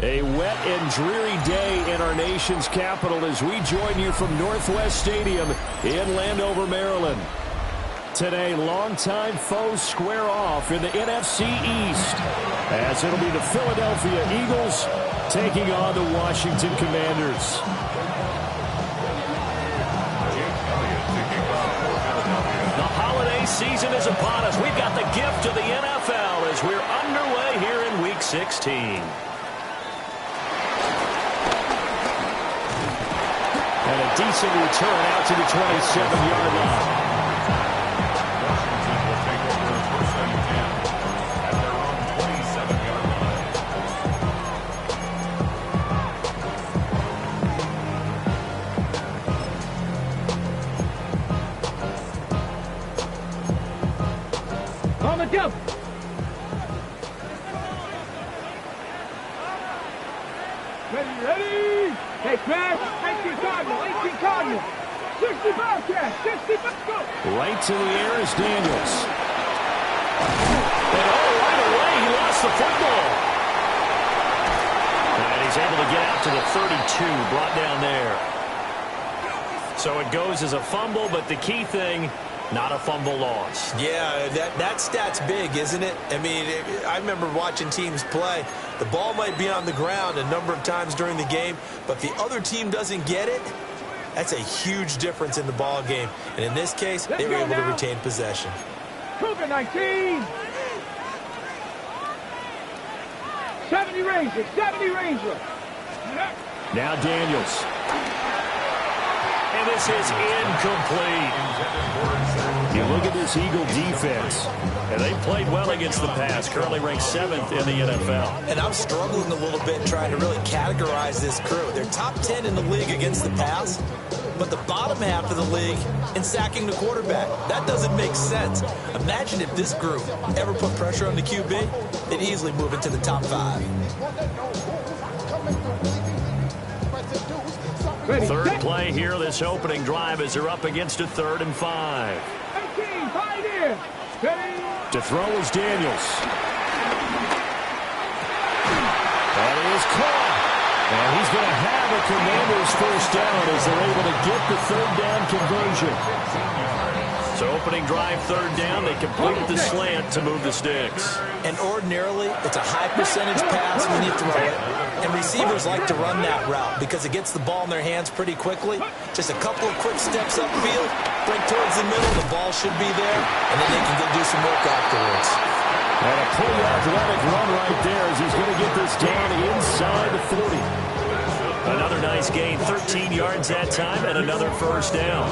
A wet and dreary day in our nation's capital as we join you from Northwest Stadium in Landover, Maryland. Today, longtime foes square off in the NFC East as it'll be the Philadelphia Eagles taking on the Washington Commanders. The holiday season is upon us. We've got the gift of the NFL as we're underway here in Week 16. And a decent return out to the 27-yard line. Washington will take over first and 10 at their own 27-yard line. On the jump. Ready? Hey, Chris. 18 Cardinal. 60 Bobcats. 60 go. Right to the air is Daniels. And right away, he lost the football. And he's able to get out to the 32, brought down there. So it goes as a fumble, but the key thing, not a fumble loss. Yeah, that stat's big, isn't it? I mean, I remember watching teams play. The ball might be on the ground a number of times during the game, but if the other team doesn't get it, that's a huge difference in the ball game. And in this case, they were able to retain possession. Cougar 19. 70 Rangers. Now Daniels. And this is incomplete. You look at this Eagle defense, and they played well against the pass, currently ranked 7th in the NFL. And I'm struggling a little bit trying to really categorize this crew. They're top 10 in the league against the pass, but the bottom half of the league in sacking the quarterback. That doesn't make sense. Imagine if this group ever put pressure on the QB, they'd easily move into the top 5. Third play here, this opening drive as they're up against a 3rd and 5. 18, pioneer. To throw is Daniels. That is caught. And he's going to have a Commanders first down as they're able to get the 3rd down conversion. So opening drive, 3rd down, they complete the slant to move the sticks. And ordinarily, it's a high percentage pass when you throw it. And receivers like to run that route because it gets the ball in their hands pretty quickly. Just a couple of quick steps upfield, break towards the middle, the ball should be there, and then they can go do some work afterwards. And a pretty athletic run right there as he's going to get this down inside the 40. Another nice gain, 13 yards that time, and another first down.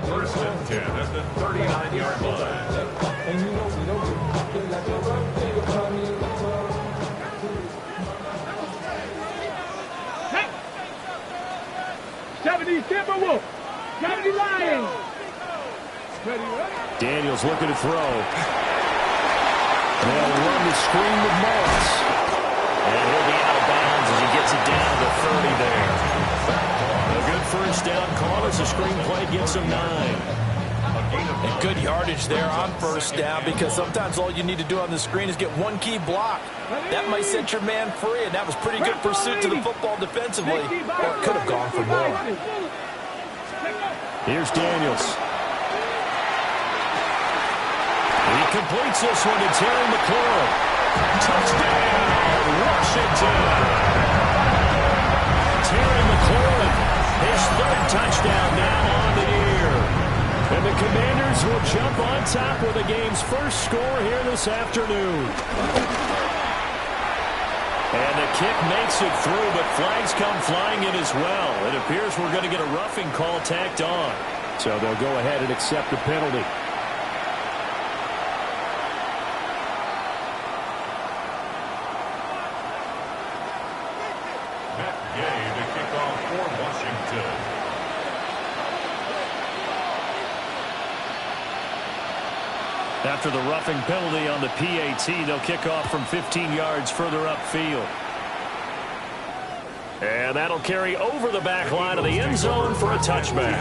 First and 10 at the 39-yard line. 70 Timberwolves. 70 Lions. Daniels looking to throw. They'll run the screen with Morris. And he'll be out of bounds as he gets it down to the 30 there. A good first down call as the screen play gets him 9. And good yardage there on first down because sometimes all you need to do on the screen is get one key block. That might set your man free, and that was pretty good pursuit to the football defensively. Or it could have gone for more. Here's Daniels. He completes this one to Terry McLaurin. Touchdown, Washington. Terry McLaurin, his 3rd touchdown now on the year. And the Commanders will jump on top with the game's first score here this afternoon. And the kick makes it through, but flags come flying in as well. It appears we're going to get a roughing call tacked on. So they'll go ahead and accept the penalty. After the roughing penalty on the PAT, they'll kick off from 15 yards further upfield. And that'll carry over the back line of the end zone for a touchback.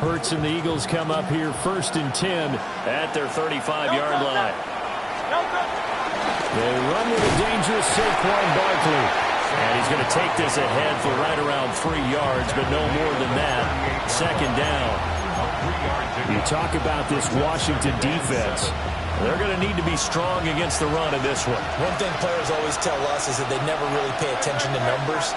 Hurts and the Eagles come up here 1st and 10 at their 35-yard line. They run with a dangerous Saquon Barkley. And he's going to take this ahead for right around 3 yards, but no more than that. 2nd down. You talk about this Washington defense. They're going to need to be strong against the run in this one. One thing players always tell us is that they never really pay attention to numbers.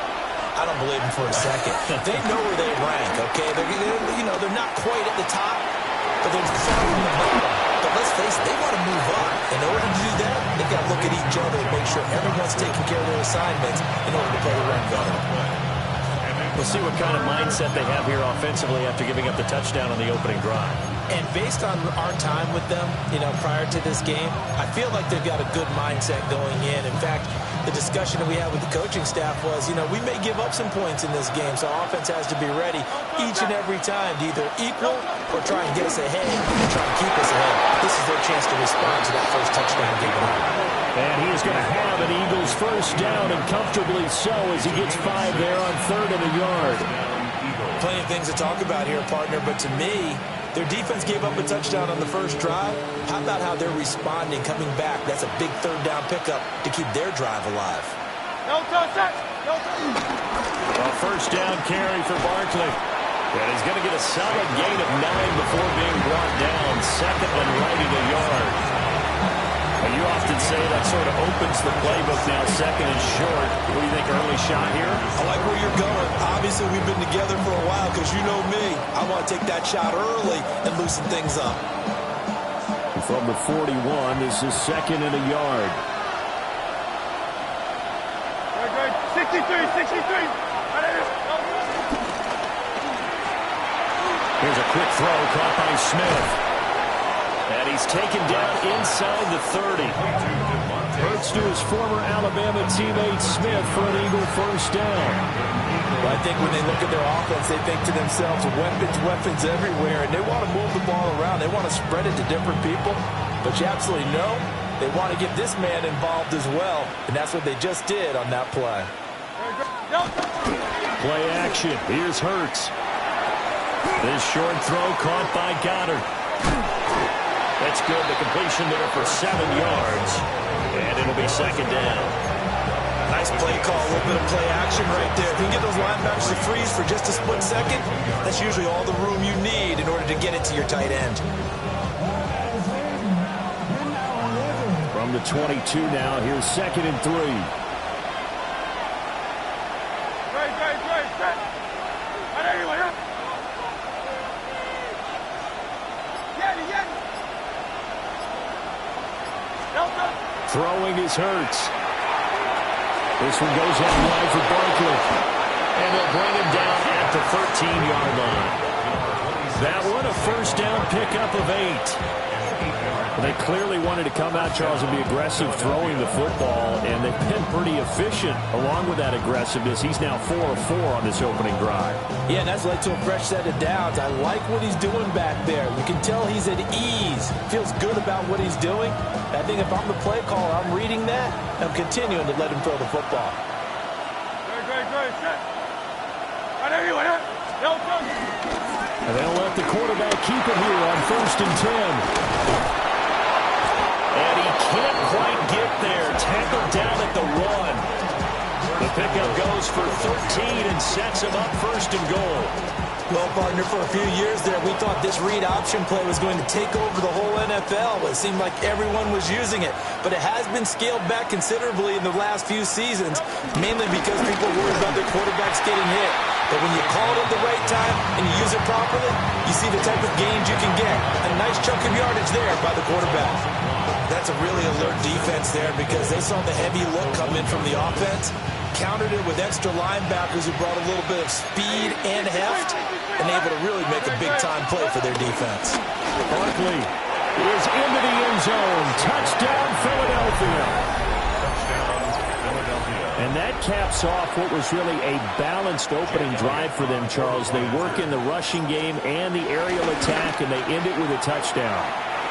I don't believe them for a second. They know where they rank, okay? They're not quite at the top, but they're far from the bottom. But let's face it, they want to move up. In order to do that, they've got to look at each other and make sure everyone's taking care of their assignments in order to play the run better. We'll see what kind of mindset they have here offensively after giving up the touchdown on the opening drive. And based on our time with them, prior to this game, I feel like they've got a good mindset going in. In fact, the discussion that we had with the coaching staff was, we may give up some points in this game, so our offense has to be ready each and every time to either equal or try and get us ahead and try and keep us ahead. This is their chance to respond to that first touchdown given up. And he is going to have an Eagles first down, and comfortably so, as he gets 5 there on 3rd and a yard. Plenty of things to talk about here, partner, but to me, their defense gave up a touchdown on the first drive. How about how they're responding, coming back? That's a big 3rd down pickup to keep their drive alive. No touch. No touch. A first down carry for Barkley. And he's going to get a solid gain of 9 before being brought down. 2nd and right at a yard. Well, you often say that sort of opens the playbook now, 2nd and short. What do you think, early shot here? I like where you're going. Obviously, we've been together for a while because you know me. I want to take that shot early and loosen things up. From the 41, this is 2nd and a yard. Good. 63. Here's a quick throw caught by Smith. And he's taken down inside the 30. Hurts to his former Alabama teammate Smith for an Eagle first down. Well, I think when they look at their offense, they think to themselves, weapons everywhere, and they want to move the ball around. They want to spread it to different people. But you absolutely know they want to get this man involved as well, and that's what they just did on that play. Play action. Here's Hurts. This short throw caught by Goddard. That's good. The completion there for 7 yards. And it'll be 2nd down. Nice play call. A little bit of play action right there. If you can get those linebackers to freeze for just a split second, that's usually all the room you need in order to get it to your tight end. From the 22 now, here's 2nd and 3. Throwing is Hurts. This one goes out wide for Barkley. And they'll bring him down at the 13-yard line. That one a first down pickup of 8. They clearly wanted to come out, Charles, and be aggressive throwing the football, and they've been pretty efficient along with that aggressiveness. He's now 4 of 4 on this opening drive. Yeah, and that's led to a fresh set of downs. I like what he's doing back there. You can tell he's at ease. Feels good about what he's doing. I think if I'm the play caller, I'm reading that. I'm continuing to let him throw the football. And they'll let the quarterback keep it here on 1st and 10. And he can't quite get there. Tackled down at the 1. The pickup goes for 13 and sets him up 1st and goal. Well, partner, for a few years there, we thought this read option play was going to take over the whole NFL. It seemed like everyone was using it. But it has been scaled back considerably in the last few seasons, mainly because people worry about their quarterbacks getting hit. But when you call it at the right time and you use it properly, you see the type of gains you can get. A nice chunk of yardage there by the quarterback. That's a really alert defense there because they saw the heavy look come in from the offense, countered it with extra linebackers who brought a little bit of speed and heft, and able to really make a big-time play for their defense. Barkley is into the end zone. Touchdown, Philadelphia. And that caps off what was really a balanced opening drive for them, Charles. They work in the rushing game and the aerial attack, and they end it with a touchdown.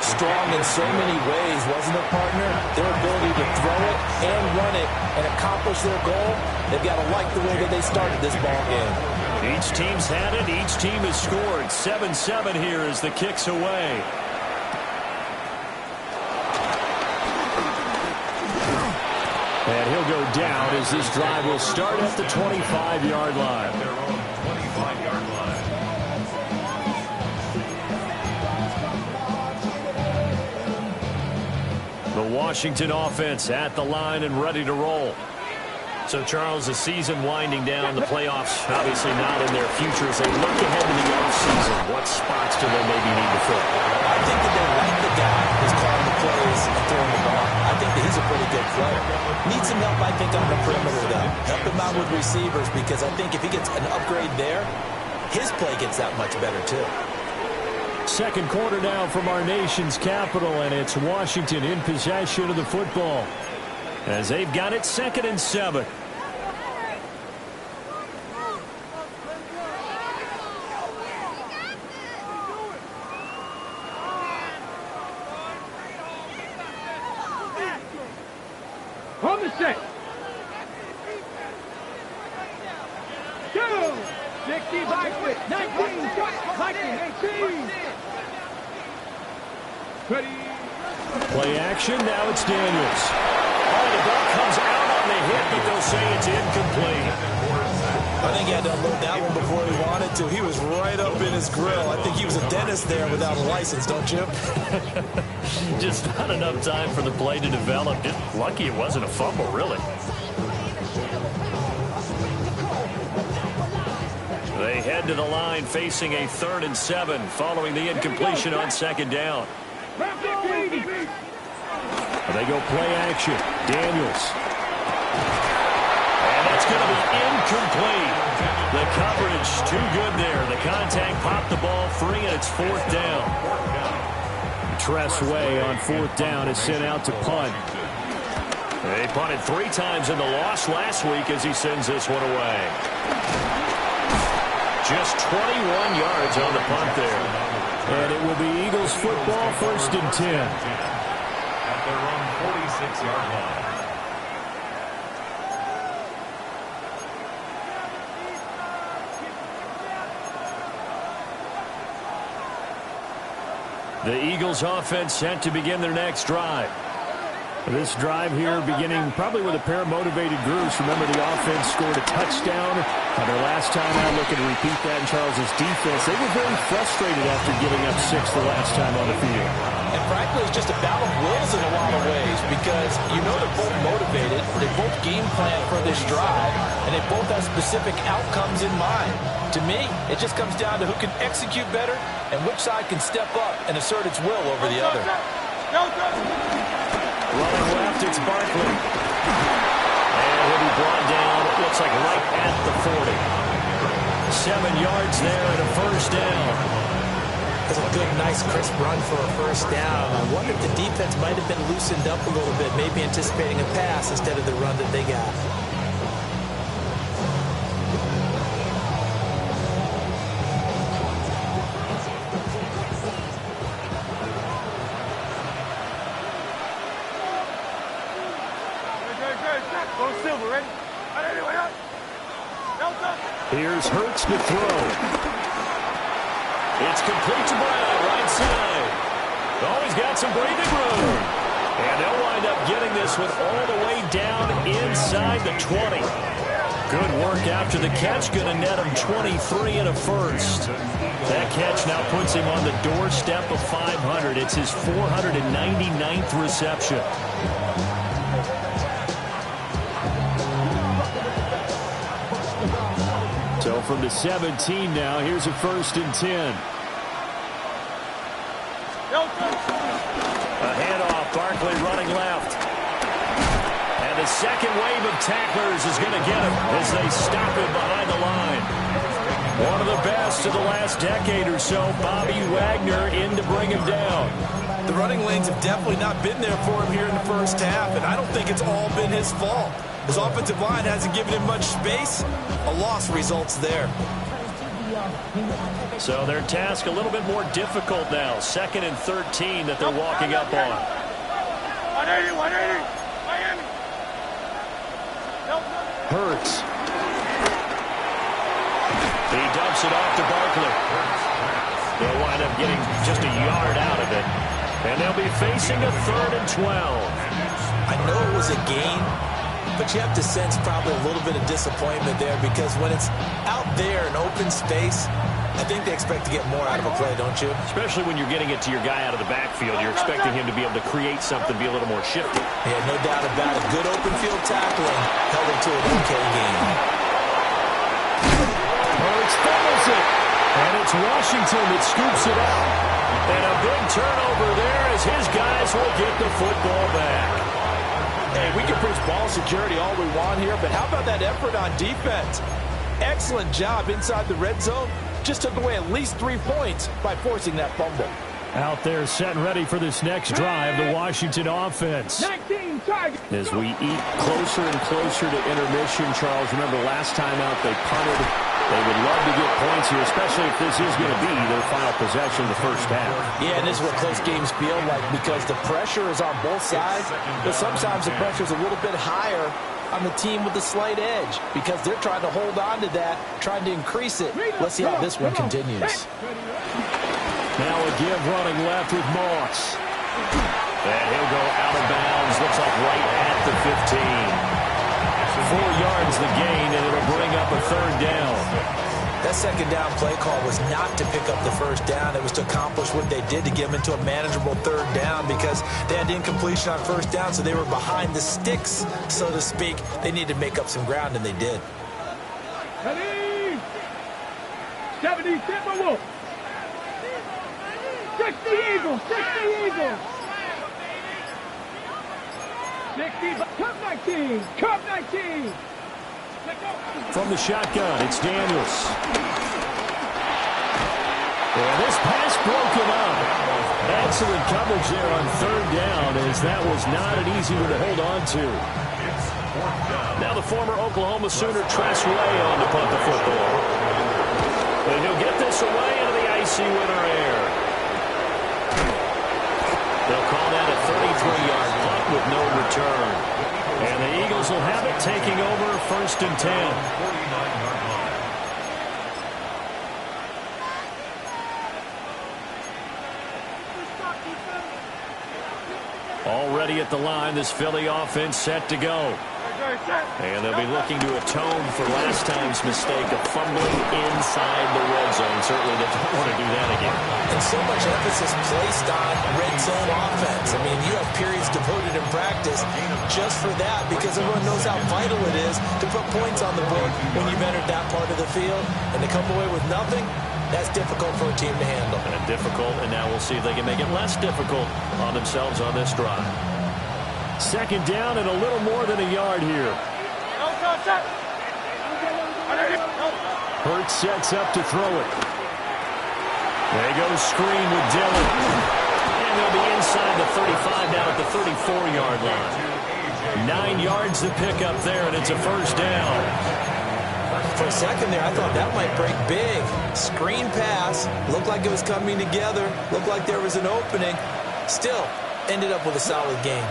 Strong in so many ways, wasn't it, partner? Their ability to throw it and run it and accomplish their goal, they've got to like the way that they started this ball game. Each team's had it. Each team has scored. 7-7 here as the kick's away. And he'll go down as this drive will start at the 25-yard line. Their own 25-yard line. The Washington offense at the line and ready to roll. So, Charles, the season winding down, the playoffs obviously not in their future as they look ahead to the offseason. What spots do they maybe need to fill? I think that they like the guy who's calling the plays and throwing the ball. I think that he's a pretty good player. Needs some help, I think, on the perimeter, though. Help him out with receivers because I think if he gets an upgrade there, his play gets that much better, too. Second quarter now from our nation's capital, and it's Washington in possession of the football as they've got it 2nd and 7. On the set. 2. 60 Vikings. 19. Vikings. 18. Ready. Play action. Now it's Daniels. Oh, the ball comes out on the hit, but they'll say it's incomplete. I think he had to unload that one before he wanted to. He was right up in his grill. I think he was a dentist there without a license, don't you? Just not enough time for the play to develop. Just lucky it wasn't a fumble, really. They head to the line facing a 3rd and 7 following the incompletion on 2nd down. They go play action. Daniels. And that's going to be incomplete. The coverage too good there. The contact popped the ball free, and it's 4th down. Tress Way on 4th down is sent out to punt. They punted 3 times in the loss last week as he sends this one away. Just 21 yards on the punt there. And it will be Eagles football, 1st and 10. At their own 46-yard line. The Eagles offense set to begin their next drive. This drive here beginning probably with a pair of motivated groups. Remember, the offense scored a touchdown. Their last time out, looking to repeat that in Charles's defense. They were very frustrated after giving up 6 the last time on the field. And frankly, it's just a battle of wills in a lot of ways because you know they're both motivated. They both game plan for this drive, and they both have specific outcomes in mind. To me, it just comes down to who can execute better and which side can step up and assert its will over the other. Running left, it's Barkley. And he'll be brought down, it looks like right at the 40. 7 yards there and a 1st down. That's a good, nice, crisp run for a 1st down. I wonder if the defense might have been loosened up a little bit, maybe anticipating a pass instead of the run that they got. Here's Hurts to throw. It's complete to Brown, right side. Oh, he's got some breathing room. And they'll wind up getting this one all the way down inside the 20. Good work after the catch. Going to net him 23 and a 1st. That catch now puts him on the doorstep of 500. It's his 499th reception. So from the 17 now, here's a 1st and 10. A handoff, Barkley running left. And the second wave of tacklers is going to get him as they stop him behind the line. One of the best of the last decade or so, Bobby Wagner in to bring him down. The running lanes have definitely not been there for him here in the 1st half, and I don't think it's all been his fault. His offensive line hasn't given him much space. A loss results there. So their task a little bit more difficult now. 2nd and 13 that they're walking up on. 180, Miami. Hurts. He dumps it off to Barkley. They'll wind up getting just a yard out of it. And they'll be facing a 3rd and 12. I know it was a gain, but you have to sense probably a little bit of disappointment there because when it's out there in open space, I think they expect to get more out of a play, don't you? Especially when you're getting it to your guy out of the backfield. You're expecting him to be able to create something, be a little more shifty. Yeah, no doubt about it. Good open field tackling held him to an okay game. Hurts fumbles it. And it's Washington that scoops it out. And a big turnover there as his guys will get the football back. Hey, we can preach ball security all we want here, but how about that effort on defense? Excellent job inside the red zone. Just took away at least 3 points by forcing that fumble. Out there set and ready for this next drive, the Washington offense. 19 targets. As we eat closer and closer to intermission, Charles, remember last time out they punted. They would love to get points here, especially if this is going to be their final possession of the first half. Yeah, and this is what close games feel like because the pressure is on both sides, but sometimes the pressure is a little bit higher on the team with the slight edge because they're trying to hold on to that, trying to increase it. Let's see how this one continues. Now a give running left with Moss. And he'll go out of bounds, looks like right at the 15. 4 yards the gain, and it'll bring up a 3rd down. That second down play call was not to pick up the first down. It was to accomplish what they did to get them into a manageable 3rd down because they had incompletion on first down, so they were behind the sticks, so to speak. They needed to make up some ground, and they did. 70 Timberwolves. 60 Eagles. 60 Eagles. 60, Cup 19. Cup 19. From the shotgun, it's Daniels. And this pass broken up. Excellent coverage there on 3rd down, as that was not an easy one to hold on to. Now the former Oklahoma Sooner Tress Way on to punt the football. And he'll get this away into the icy winter air. They'll call that a 33-yard punt with no return. And the Eagles will have it, taking over 1st and 10. Already at the line, this Philly offense set to go. And they'll be looking to atone for last time's mistake of fumbling inside the red zone. Certainly they don't want to do that again. And so much emphasis placed on red zone offense. I mean, you have periods devoted in practice just for that because everyone knows how vital it is to put points on the board when you've entered that part of the field. And to come away with nothing, that's difficult for a team to handle. And difficult, and now we'll see if they can make it less difficult on themselves on this drive. 2nd down and a little more than a yard here. Hurts sets up to throw it. There goes screen with Dillon. And they'll be inside the 35 now at the 34-yard line. 9 yards to pick up there, and it's a 1st down. For a second there, I thought that might break big. Screen pass. Looked like it was coming together. Looked like there was an opening. Still, ended up with a solid game.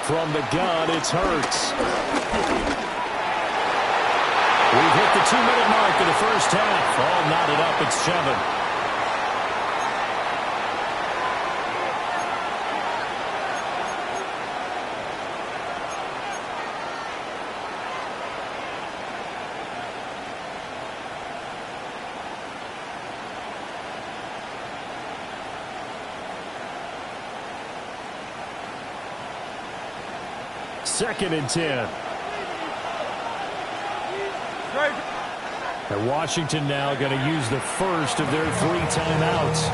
From the gun, it's Hurts. We've hit the 2-minute mark of the first half. All knotted up at 7. Second and 10. And Washington now going to use the first of their 3 timeouts.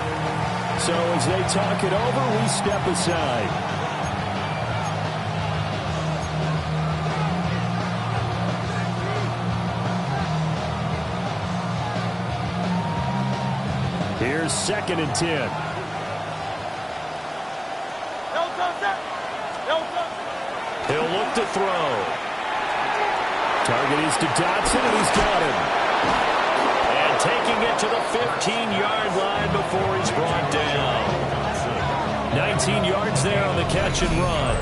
So as they talk it over, we step aside. Here's 2nd and 10. He'll look to throw. Target is to Dotson, and he's got him. And taking it to the 15-yard line before he's brought down. 19 yards there on the catch and run.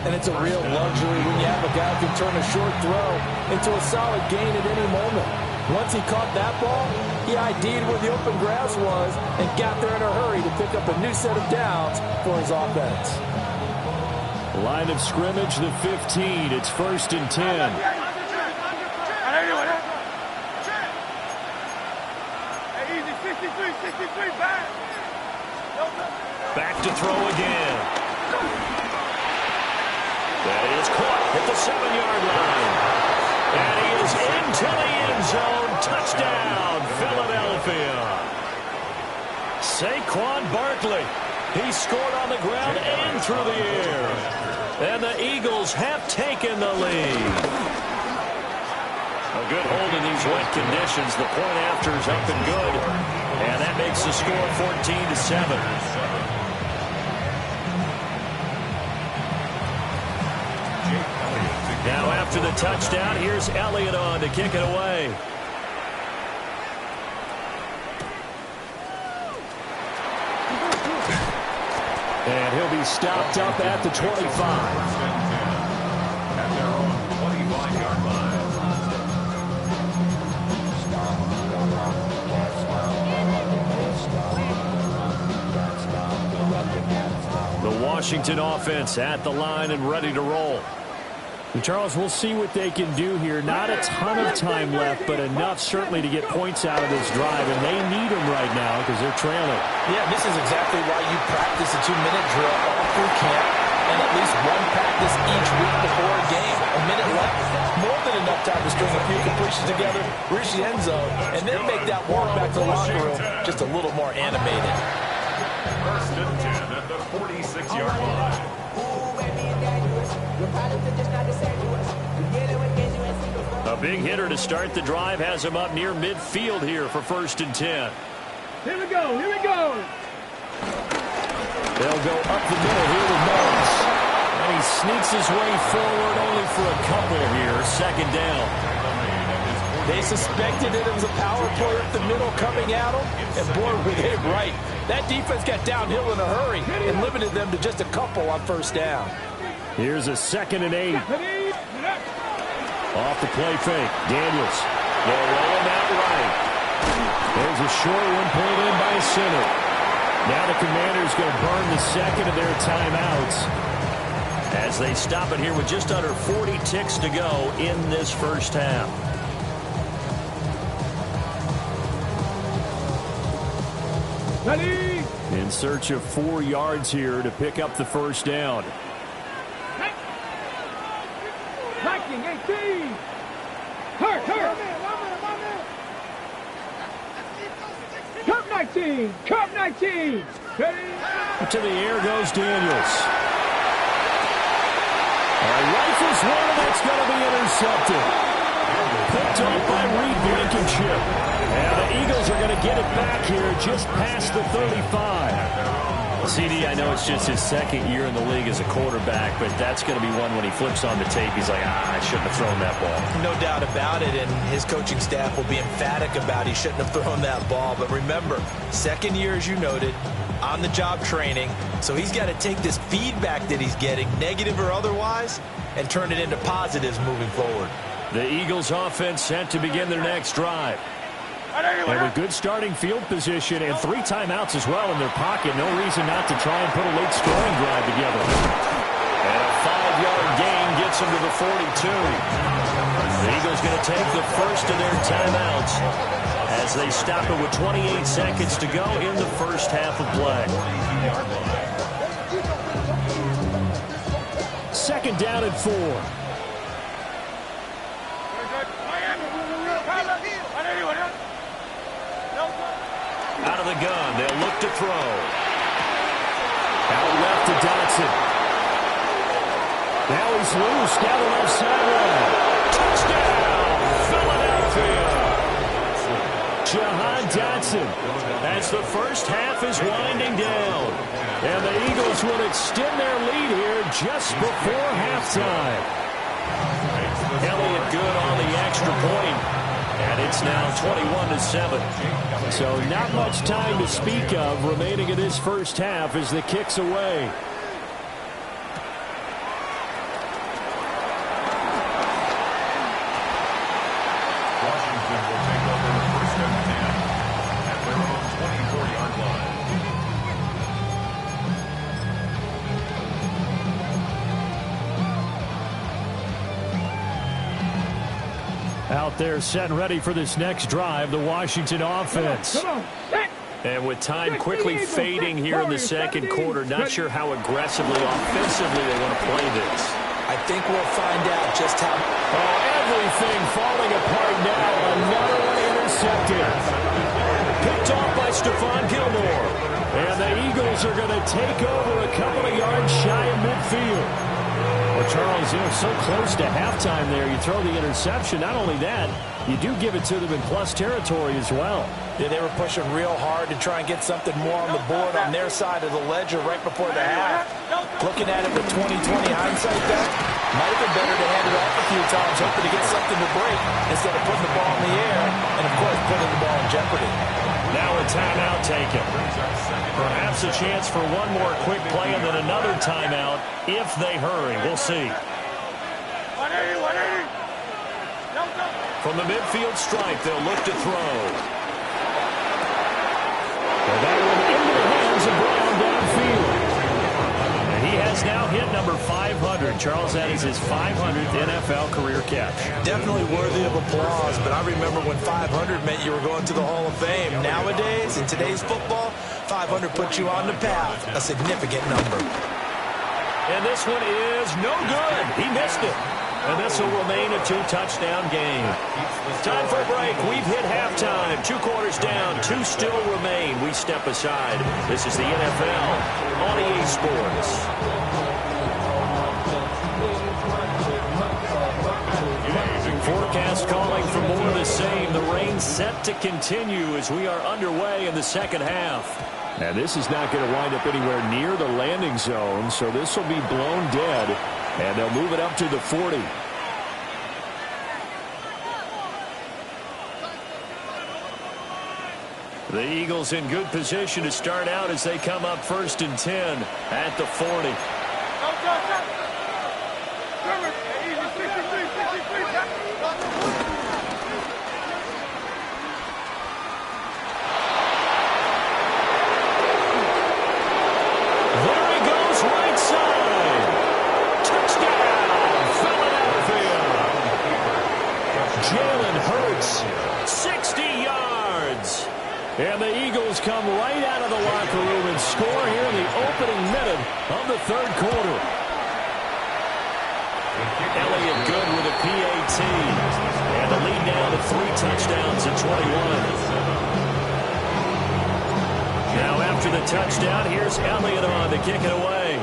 and it's a real luxury when you have a guy who can turn a short throw into a solid gain at any moment. Once he caught that ball, he ID'd where the open grass was and got there in a hurry to pick up a new set of downs for his offense. Line of scrimmage, the 15. It's 1st and 10. Back to throw again. That is caught at the 7-yard line. And he is into the end zone. Touchdown, Philadelphia. Saquon Barkley. He scored on the ground and through the air. And the Eagles have taken the lead. A good hold in these wet conditions. The point after is up and good. And that makes the score 14-7. Now after the touchdown, here's Elliott on to kick it away. And he'll be stopped up at the 25. At their own 25-yard line. The Washington offense at the line and ready to roll. And Charles, we'll see what they can do here. Not a ton of time left, but enough certainly to get points out of this drive, and they need them right now because they're trailing. Yeah, this is exactly why you practice a 2-minute drill all through camp and at least one practice each week before a game. A minute left, more than enough time to string a few completions together, reach the end zone, and then make that walk back to the locker room just a little more animated. 1st and 10 at the 46-yard line. A big hitter to start the drive has him up near midfield here for 1st and 10. Here we go, here we go. They'll go up the middle here with Morris. And he sneaks his way forward only for a couple here. 2nd down. They suspected that it was a power play up the middle coming at them, and boy, were they right. That defense got downhill in a hurry and limited them to just a couple on 1st down. Here's a 2nd and 8. Off the play fake. Daniels. They'll roll him out right. There's a short one pulled in by center. Now the Commanders going to burn the 2nd of their timeouts as they stop it here with just under 40 ticks to go in this 1st half. In search of 4 yards here to pick up the 1st down. Hiking 18. Hurt. Cup 19. Cup 19. To the air goes Daniels. Rifles one, that's going to be intercepted. Picked up by Reed Blankenship. And the Eagles are going to get it back here just past the 35. CD, I know it's just his 2nd year in the league as a quarterback, but that's going to be one when he flips on the tape. He's like, I shouldn't have thrown that ball. No doubt about it, and his coaching staff will be emphatic about he shouldn't have thrown that ball. But remember, 2nd year, as you noted, on-the-job training, so he's got to take this feedback that he's getting, negative or otherwise, and turn it into positives moving forward. The Eagles offense set to begin their next drive. And with good starting field position and 3 timeouts as well in their pocket, no reason not to try and put a late scoring drive together. And a 5-yard gain gets them to the 42. The Eagles going to take the 1st of their timeouts as they stop it with 28 seconds to go in the 1st half of play. 2nd down and 4. Out of the gun, they'll look to throw. Out left to Dotson. Now he's loose down the left sideline. Touchdown, Philadelphia. Jahan Dotson as the 1st half is winding down. And the Eagles will extend their lead here just before halftime. Elliott good on the extra point. And it's now 21-7. So not much time to speak of remaining in this 1st half as the kick's away. Out there set and ready for this next drive, the Washington offense. Come on, set. And with time quickly fading here in the second quarter, not sure how aggressively, offensively they want to play this. I think we'll find out just how. Oh, everything falling apart now. Another one intercepted. Picked off by Stephon Gilmore. And the Eagles are going to take over a couple of yards shy of midfield. Well, Charles, so close to halftime there. You throw the interception. Not only that, you do give it to them in plus territory as well. Yeah, they were pushing real hard to try and get something more on the board on their side of the ledger right before the half. Looking at it with 20/20 hindsight, that might have been better to hand it off a few times, hoping to get something to break instead of putting the ball in the air and, of course, putting the ball in jeopardy. Now a timeout taken. Perhaps a chance for one more quick play and then another timeout if they hurry. We'll see. 180, 180. From the midfield stripe, they'll look to throw. And that one into the hands of Brown downfield. And he has now hit number 500. Charles, that is his 500th NFL career catch. Definitely worthy of applause, but I remember when 500 meant you were going to the Hall of Fame. Nowadays, in today's football, 500 puts you on the path, a significant number. And this one is no good. He missed it. And this will remain a 2-touchdown game. Time for a break. We've hit halftime. 2 quarters down. 2 still remain. We step aside. This is the NFL on EA Sports. Forecast calling for more of the same. The rain set to continue as we are underway in the second half. And this is not going to wind up anywhere near the landing zone, so this will be blown dead. And they'll move it up to the 40. The Eagles in good position to start out as they come up 1st and 10 at the 40. And the Eagles come right out of the locker room and score here in the opening minute of the 3rd quarter. Elliott good with a PAT. And the lead now to 3 touchdowns at 21. Now after the touchdown, here's Elliott on to kick it away.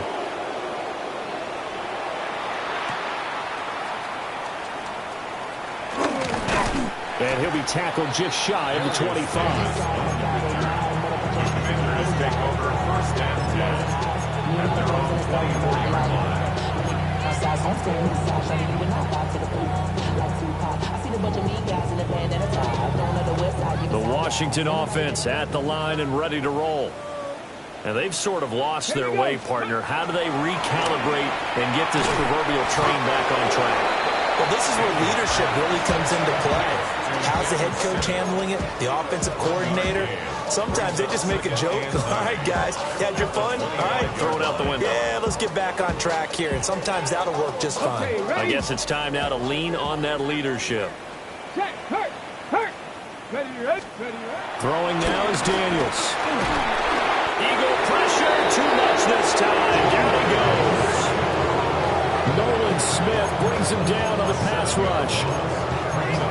And he'll be tackled just shy of the 25. Take over 1st and 10 at their own 24-yard line. The Washington offense at the line and ready to roll. And they've sort of lost their way, partner. How do they recalibrate and get this proverbial train back on track? Well, this is where leadership really comes into play. How's the head coach handling it? The offensive coordinator? Sometimes they just make a joke. All right, guys, you had your fun? All right. Throw it out the window. Yeah, let's get back on track here. And sometimes that'll work just fine. I guess it's time now to lean on that leadership. Hurt. Ready. Throwing now is Daniels. Eagle pressure, too much this time. Down he goes. Nolan Smith brings him down on the pass rush.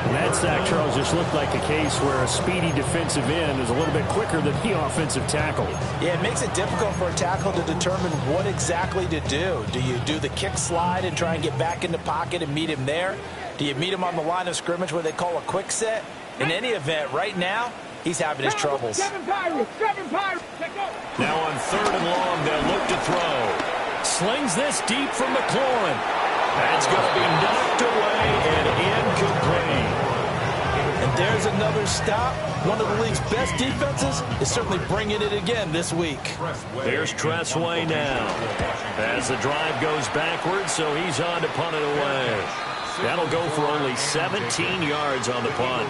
And that sack, Charles, just looked like a case where a speedy defensive end is a little bit quicker than the offensive tackle. Yeah, it makes it difficult for a tackle to determine what exactly to do. Do you do the kick slide and try and get back in the pocket and meet him there? Do you meet him on the line of scrimmage where they call a quick set? In any event, right now, he's having his troubles. 7 Pirates. Now on 3rd and long, they'll look to throw. Slings this deep from McLaurin. That's going to be knocked away and incomplete. And there's another stop. One of the league's best defenses is certainly bringing it again this week. Here's Tressway now. As the drive goes backwards, so he's on to punt it away. That'll go for only 17 yards on the punt.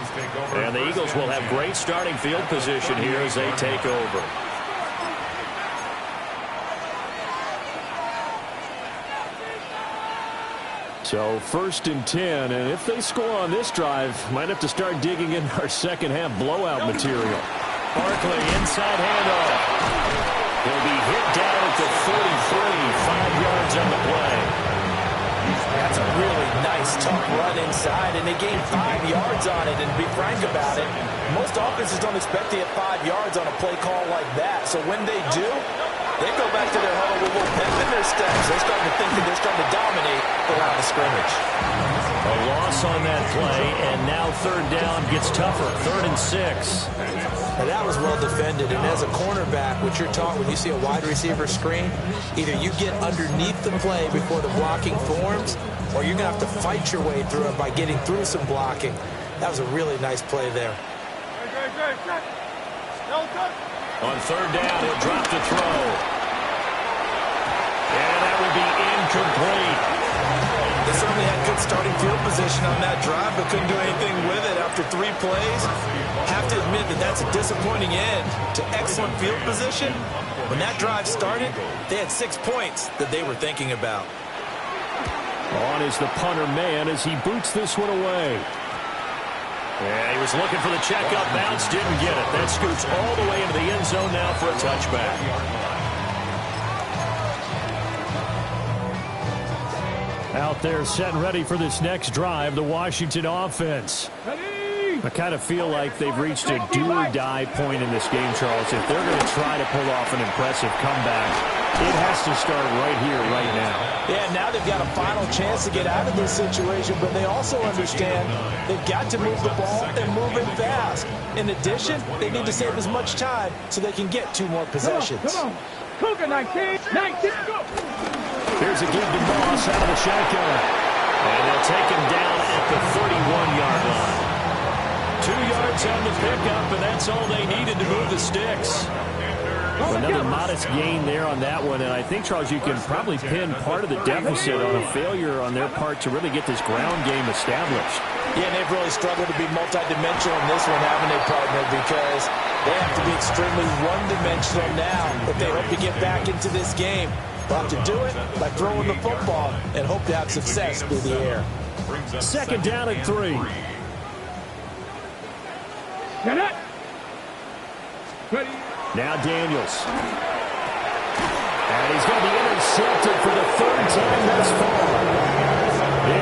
And the Eagles will have great starting field position here as they take over. So 1st and 10, and if they score on this drive, might have to start digging in our second half blowout material. Barkley inside handoff. He'll be hit down at the 43, 5 yards on the play. That's a really nice, tough run inside, and they gained 5 yards on it. And to be frank about it, most offenses don't expect to get 5 yards on a play call like that. So when they do, they go back to their huddle with a little pep in their steps. They're starting to think that they're starting to dominate the line of scrimmage. A loss on that play, and now 3rd down gets tougher. 3rd and 6. And that was well defended. And as a cornerback, what you're taught when you see a wide receiver screen, either you get underneath the play before the blocking forms, or you're going to have to fight your way through it by getting through some blocking. That was a really nice play there. On 3rd down, he'll drop the throw. And that will be incomplete. They certainly had good starting field position on that drive, but couldn't do anything with it after 3 plays. Have to admit that that's a disappointing end to excellent field position. When that drive started, they had 6 points that they were thinking about. On is the punter man as he boots this one away. Yeah, he was looking for the checkup bounce, didn't get it. That scoots all the way into the end zone now for a touchback. Out there set and ready for this next drive, the Washington offense. I kind of feel like they've reached a do-or-die point in this game, Charles. If they're going to try to pull off an impressive comeback, it has to start right here, right now. Yeah, now they've got a final chance to get out of this situation, but they also understand they've got to move the ball and move it fast. In addition, they need to save as much time so they can get 2 more possessions. Come on. Cougar 19, 19, go. Here's a give to Moss out of the shotgun. And they'll take him down at the 31-yard line. 2 yards on the pickup, and that's all they needed to move the sticks. Another modest gain there on that one, and I think, Charles, you can probably pin part of the deficit on a failure on their part to really get this ground game established. Yeah, and they've really struggled to be multidimensional in this one, haven't they, partner? Because they have to be extremely one-dimensional now if they hope to get back into this game. They'll have to do it by throwing the football and hope to have success through the air. 2nd down and 3. Get it. Ready. Now Daniels. And he's going to be intercepted for the 3rd time thus far.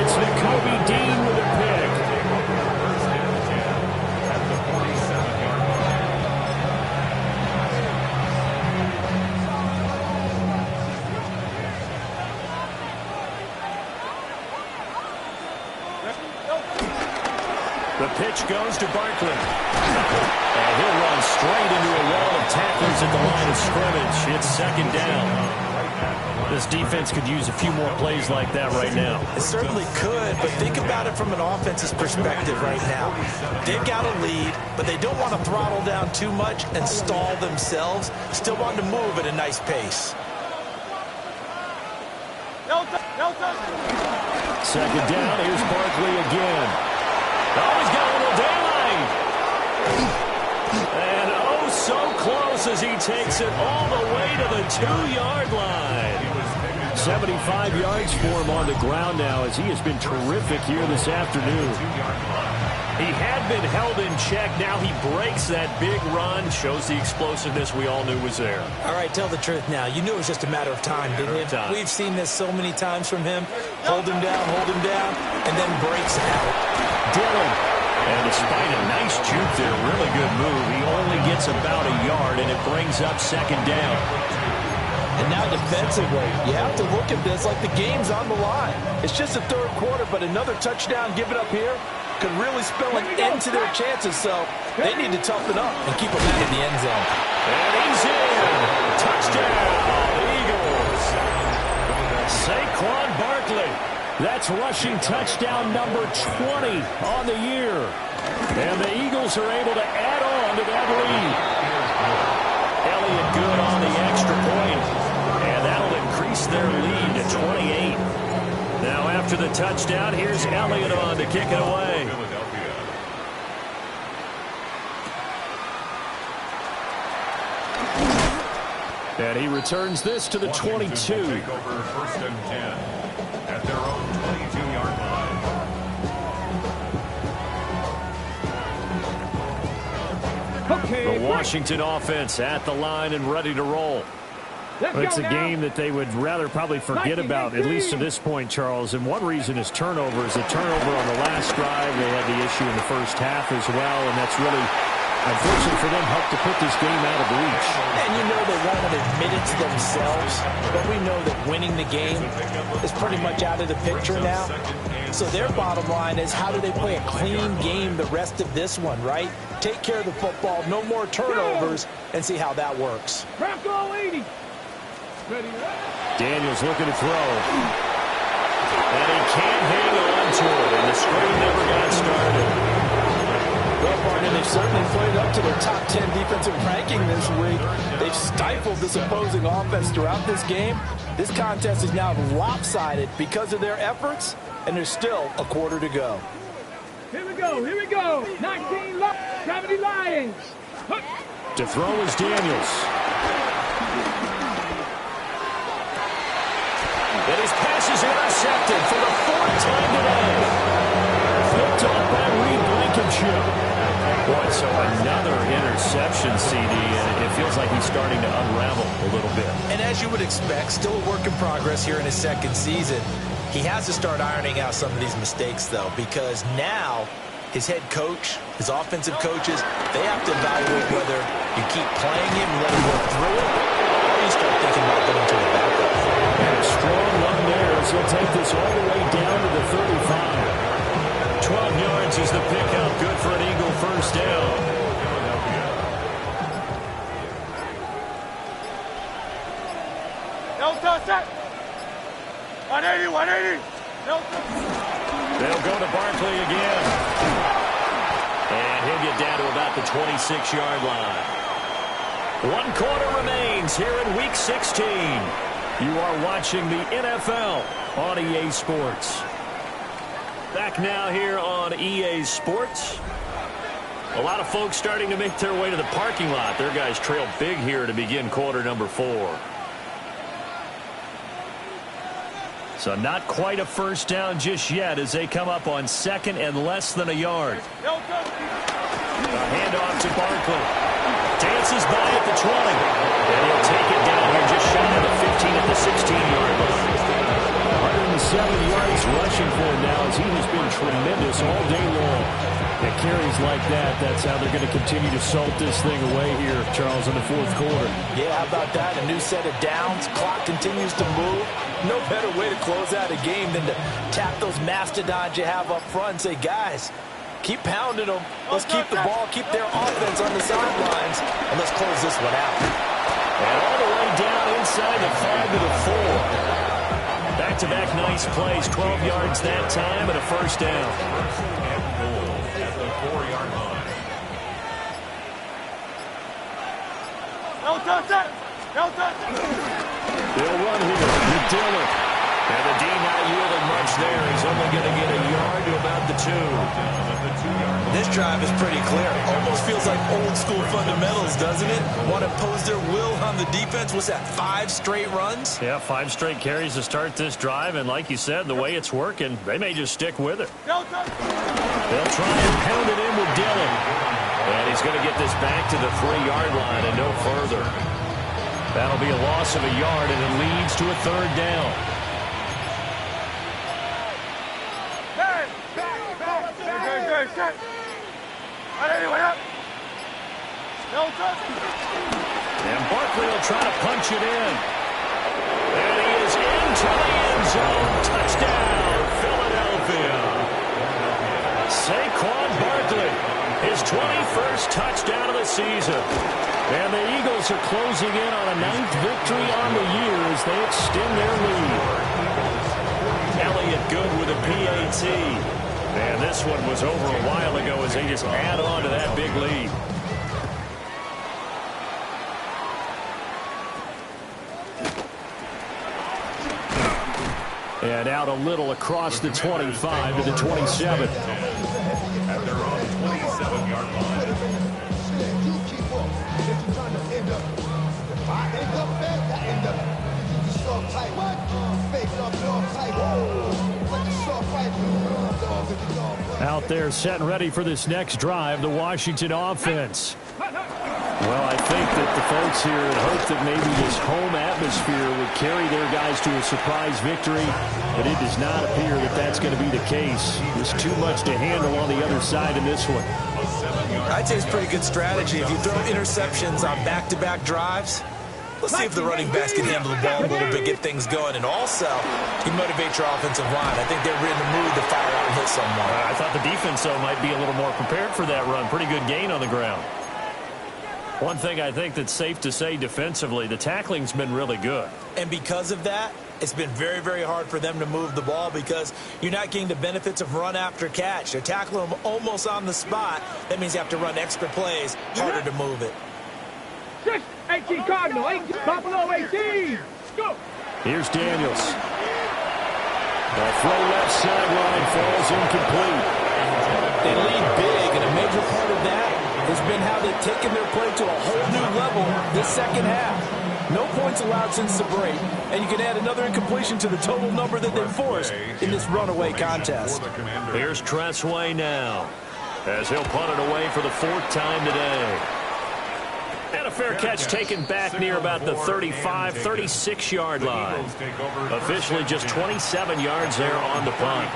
It's Nakobe Dean with a pick. At the 47-yard The pitch goes to Barkley. And he'll run straight into a wall of tacklers at the line of scrimmage. It's 2nd down. This defense could use a few more plays like that right now. It certainly could, but think about it from an offense's perspective right now. They've got a lead, but they don't want to throttle down too much and stall themselves. Still want to move at a nice pace. 2nd down, here's Barkley again. Oh, he's got a little daylight. And oh, so close as he takes it all the way to the 2-yard line. 75 yards for him on the ground now as he has been terrific here this afternoon. He had been held in check. Now he breaks that big run. Shows the explosiveness we all knew was there. All right, tell the truth now. You knew it was just a matter of time, didn't you? We've seen this so many times from him. Hold him down, and then breaks out. Dillon. And despite a nice juke there, really good move, he only gets about a yard, and it brings up 2nd down. And now defensively, you have to look at this like the game's on the line. It's just the 3rd quarter, but another touchdown given up here could really spell an end to their chances, so they need to toughen up and keep them out of the end zone. And he's in. Touchdown, Eagles. Saquon Barkley. That's rushing touchdown number 20 on the year. And the Eagles are able to add on to that lead. Elliott good on the extra point. And that'll increase their lead to 28. Now after the touchdown, here's Elliott on to kick it away. And he returns this to the 22. Take over 1st and 10 at their own 22-yard The Washington offense at the line and ready to roll. It's a game that they would rather probably forget about, at least to this point, Charles. And one reason is turnovers. The turnover on the last drive, they had the issue in the first half as well, and that's really, unfortunately for them, helped to put this game out of reach. And you know they won't admit it to themselves, but we know that winning the game is pretty much out of the picture now. So their bottom line is, how do they play a clean game the rest of this one, right? Take care of the football, no more turnovers, and see how that works. Bronco 80. Daniels looking to throw. And he can't hang on to it, and the screen never got started. Well, Barton, they've certainly played up to their top 10 defensive ranking this week. They've stifled this opposing offense throughout this game. This contest is now lopsided because of their efforts, and there's still a quarter to go. Here we go, here we go. 19 Gravity Lions. To throw is Daniels. And his pass is intercepted for the fourth time today. Flipped off by Reed Blankenship. Boy, so another interception, CD, and it feels like he's starting to unravel a little bit. And as you would expect, still a work in progress here in his second season. He has to start ironing out some of these mistakes, though, because now his head coach, his offensive coaches, they have to evaluate whether you keep playing him and let him work through it, or you start thinking about going to the backup. And a strong run there as he'll take this all the way down to the 35. 12 yards is the pickup. Good for an Eagle first down. No touch it. 180, 180. No touch. They'll go to Barkley again. And he'll get down to about the 26-yard line. 1 quarter remains here in Week 16. You are watching the NFL on EA Sports. Back now here on EA Sports. A lot of folks starting to make their way to the parking lot. Their guys trail big here to begin quarter number 4. So not quite a first down just yet as they come up on second and less than a yard. A handoff to Barkley. Dances by at the 20. And he'll take it down here just shy of the 15 at the 16-yard line. 107 yards rushing for him now as he has been tremendous all day long. At carries like that, that's how they're going to continue to salt this thing away here, Charles, in the fourth quarter. Yeah, how about that? A new set of downs. Clock continues to move. No better way to close out a game than to tap those mastodons you have up front and say, guys, keep pounding them. Let's keep the ball, keep their offense on the sidelines, and let's close this one out. And all the way down inside the 5 to the 4. Back-to-back nice plays, 12 yards that time and a first down. First and goal at the 4-yard line. No touch it. No touch it. They'll run here with Dillon. And the D not yielding much there. He's only going to get a yard to about the 2. This drive is pretty clear. Almost feels like old school fundamentals, doesn't it? Want to impose their will on the defense. What's that, 5 straight runs? Yeah, 5 straight carries to start this drive. And like you said, the way it's working, they may just stick with it. No touch. They'll try and pound it in with Dillon. And he's going to get this back to the 3-yard line and no further. That'll be a loss of a yard, and it leads to a 3rd down. Set. Anyway, up. No touch. And Barkley will try to punch it in. And he is into the end zone. Touchdown, Philadelphia. Saquon Barkley, his 21st touchdown of the season. And the Eagles are closing in on a 9th victory on the year as they extend their lead. Elliott good with a PAT. And this one was over a while ago as they just add on to that big lead. And out a little across the 25 to the 27. At their own 27-yard line. Out there set and ready for this next drive, the Washington offense. Well, I think that the folks here had hoped that maybe this home atmosphere would carry their guys to a surprise victory, but it does not appear that that's going to be the case. There's too much to handle on the other side in this one. I'd say it's pretty good strategy. If you throw interceptions on back-to-back drives, let's see if the running backs can handle the ball a little bit, get things going, and also you motivate your offensive line. I think they're in the mood to fire out and hit someone. I thought the defense, though, might be a little more prepared for that run. Pretty good gain on the ground. One thing I think that's safe to say defensively, the tackling's been really good. And because of that, it's been very, very hard for them to move the ball because you're not getting the benefits of run after catch. They're tackling them almost on the spot. That means you have to run extra plays, harder to move it. 18 Cardinal, 18, Buffalo 18. Go. Here's Daniels. The throw left sideline falls incomplete. They lead big, and a major part of that has been how they've taken their play to a whole new level this second half. No points allowed since the break, and you can add another incompletion to the total number that they've forced in this runaway contest. Here's Tressway now, as he'll punt it away for the 4th time today. And a fair catch taken back near about the 35, 36-yard line. Officially just 27 yards there on the punt.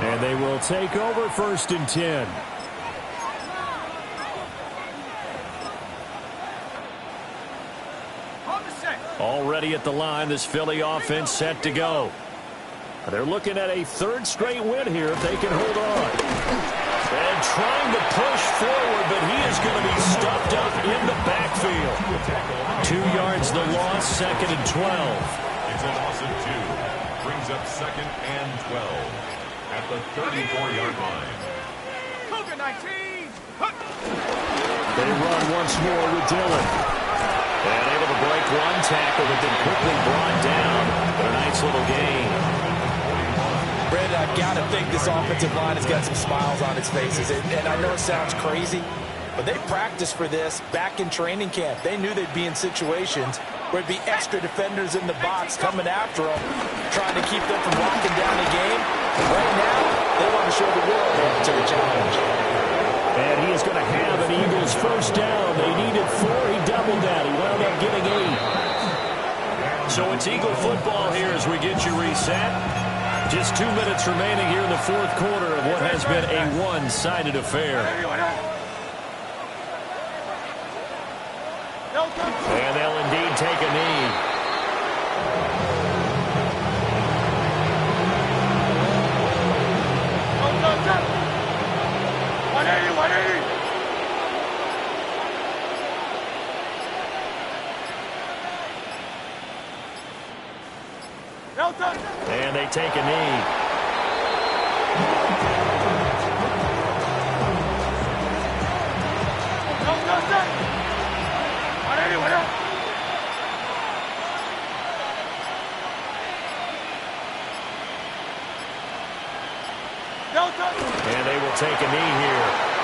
And they will take over 1st and 10. Already at the line, this Philly offense set to go. They're looking at a 3rd straight win here if they can hold on. And trying to push forward, but he is going to be stuffed up in the backfield. 2 yards the loss, 2nd and 12. It's a loss of 2. Brings up 2nd and 12 at the 34-yard line. Cougar 19. They run once more with Dillon. And able to break one tackle, but then quickly brought down. But a nice little gain. Brandon, I've got to think this offensive line has got some smiles on its faces. And I know it sounds crazy, but they practiced for this back in training camp. They knew they'd be in situations where it'd be extra defenders in the box coming after them, trying to keep them from locking down the game. Right now, they want to show the world they're up to the challenge. And he is going to have an Eagles 1st down. They needed 4. He doubled that. He wound up getting 8. So it's Eagle football here as we get you reset. Just 2 minutes remaining here in the 4th quarter of what has been a one-sided affair. And they'll indeed take a knee. And they take a knee. And they will take a knee here.